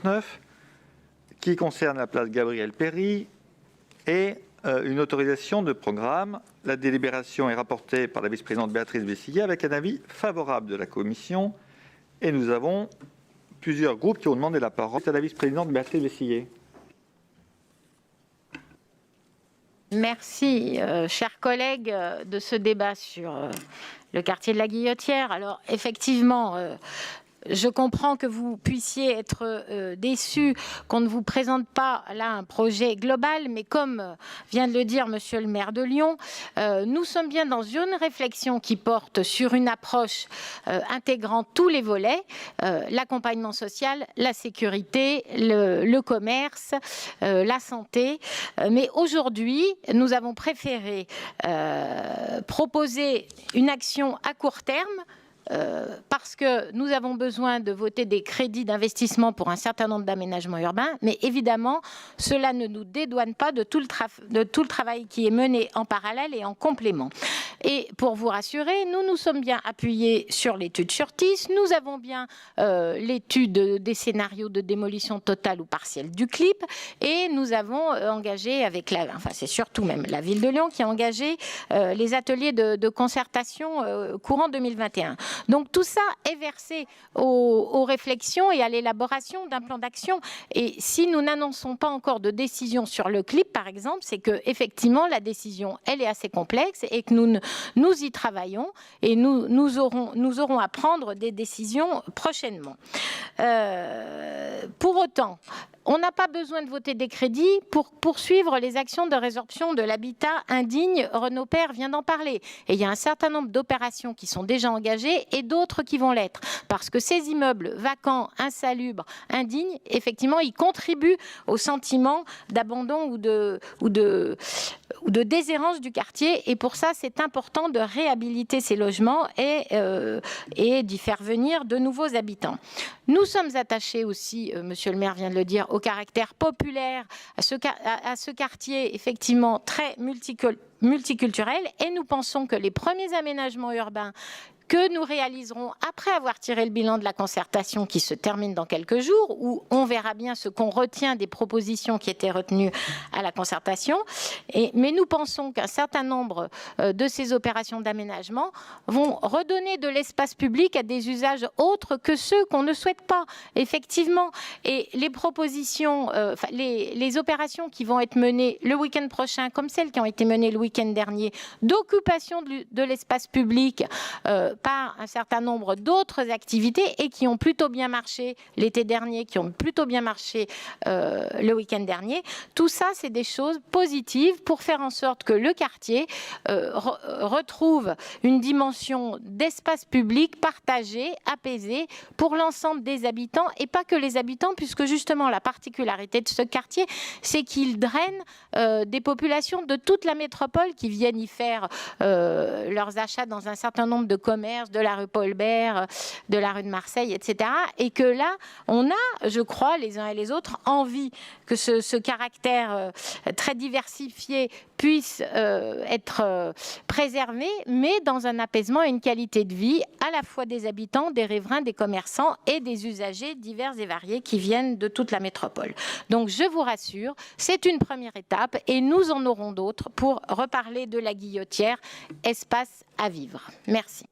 39 qui concerne la place Gabriel-Péri et une autorisation de programme. La délibération est rapportée par la vice-présidente Béatrice Bessillet avec un avis favorable de la commission. Et nous avons plusieurs groupes qui ont demandé la parole. C'est à la vice-présidente Béatrice Bessillet. Merci, chers collègues, de ce débat sur le quartier de la Guillotière. Alors, effectivement, je comprends que vous puissiez être déçus qu'on ne vous présente pas là un projet global, mais comme vient de le dire Monsieur le maire de Lyon, nous sommes bien dans une réflexion qui porte sur une approche intégrant tous les volets, l'accompagnement social, la sécurité, le commerce, la santé. Mais aujourd'hui, nous avons préféré proposer une action à court terme parce que nous avons besoin de voter des crédits d'investissement pour un certain nombre d'aménagements urbains, mais évidemment, cela ne nous dédouane pas de tout le travail qui est mené en parallèle et en complément. Et pour vous rassurer, nous nous sommes bien appuyés sur l'étude Surtis, nous avons bien l'étude des scénarios de démolition totale ou partielle du CLIP, et nous avons engagé avec c'est surtout même la ville de Lyon qui a engagé les ateliers de concertation courant 2021. Donc tout ça est versé aux réflexions et à l'élaboration d'un plan d'action. Et si nous n'annonçons pas encore de décision sur le CLIP, par exemple, c'est que effectivement la décision elle est assez complexe et que nous y travaillons et nous aurons à prendre des décisions prochainement. Pour autant, on n'a pas besoin de voter des crédits pour poursuivre les actions de résorption de l'habitat indigne. Renaud Père vient d'en parler. Et il y a un certain nombre d'opérations qui sont déjà engagées et d'autres qui vont l'être. Parce que ces immeubles vacants, insalubres, indignes, effectivement, ils contribuent au sentiment d'abandon ou de déshérence du quartier. Et pour ça, c'est important de réhabiliter ces logements et d'y faire venir de nouveaux habitants. Nous sommes attachés aussi, monsieur le maire vient de le dire, au caractère populaire, à ce quartier effectivement très multiculturel, et nous pensons que les premiers aménagements urbains que nous réaliserons après avoir tiré le bilan de la concertation qui se termine dans quelques jours, où on verra bien ce qu'on retient des propositions qui étaient retenues à la concertation. Mais nous pensons qu'un certain nombre de ces opérations d'aménagement vont redonner de l'espace public à des usages autres que ceux qu'on ne souhaite pas, effectivement. Et les propositions, les opérations qui vont être menées le week-end prochain, comme celles qui ont été menées le week-end dernier, d'occupation de l'espace public par un certain nombre d'autres activités et qui ont plutôt bien marché l'été dernier, qui ont plutôt bien marché le week-end dernier. Tout ça, c'est des choses positives pour faire en sorte que le quartier retrouve une dimension d'espace public partagé, apaisé pour l'ensemble des habitants et pas que les habitants, puisque justement la particularité de ce quartier, c'est qu'il draine des populations de toute la métropole qui viennent y faire leurs achats dans un certain nombre de commerces, de la rue Paul-Bert, de la rue de Marseille, etc. Et que là, on a, je crois, les uns et les autres, envie que ce caractère très diversifié puisse être préservé, mais dans un apaisement et une qualité de vie à la fois des habitants, des riverains, des commerçants et des usagers divers et variés qui viennent de toute la métropole. Donc je vous rassure, c'est une première étape et nous en aurons d'autres pour reparler de la Guillotière, espace à vivre. Merci.